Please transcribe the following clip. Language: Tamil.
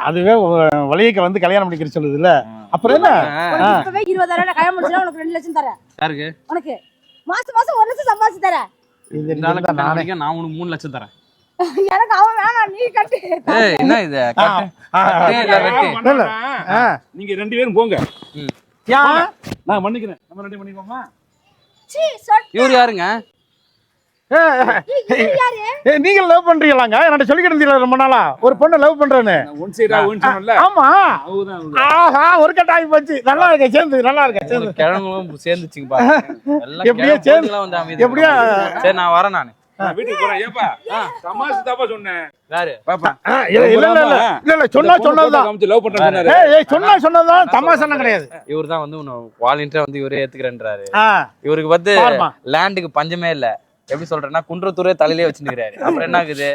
அதுவே வலியக்க வந்து கல்யாணம் பண்ணிக்கிற சொல்லுது இல்ல. அப்புறம் என்ன 20,000 கல்யாணம் முடிச்சா உனக்கு 2 லட்சம் தரேன். யாருக்கு? உனக்கு மாசம் 1 லட்சம் சம்பாதிச்சு தரேன். நான் உனக்கு 3 லட்சம் தரேன். எனக்கு அவன் வேணாம், நீ கட்டு. என்ன இது நீங்க 2 பேரும் போங்க. நான் மன்னிக்கிறேன். நம்ம 2 பண்ணிக்கோமா. இவர் யாருங்க? நீங்க லவ் பண்றீங்களாங்க? என்கிட்ட சொல்லிக்கிட்டு இருந்தீங்களா ரொம்ப நாளா ஒரு பொண்ணை லவ் பண்றேன்னு? ஆமா, ஆஹா, ஒரு கட்ட ஆகி போச்சு. நல்லா இருக்க சேர்ந்து, நல்லா இருக்க சேர்ந்து, கிழங்கும் சேர்ந்துச்சுங்க. எப்படியா சேர்ந்து எப்படியா? சரி, நான் வரேன். நானு வீட்டுக்கு போறேன். ஏப்பா தமாஷ் தப்பா சொன்னேன். யாரு பாப்பா? இல்ல சொன்னதுதான் லவ் பண்றாரு. சொன்னதுதான் தமாஷா கிடையாது. இவர் தான் வந்து வாலண்டியரா வந்து இவரே ஏத்துக்கிறேன்றாரு. இவருக்கு வந்து லேண்டுக்கு பஞ்சமே இல்ல. எப்படி சொல்றேன்னா குன்றத்தூரே தலையிலே வச்சுருக்காரு. அப்புறம் என்ன ஆகுது?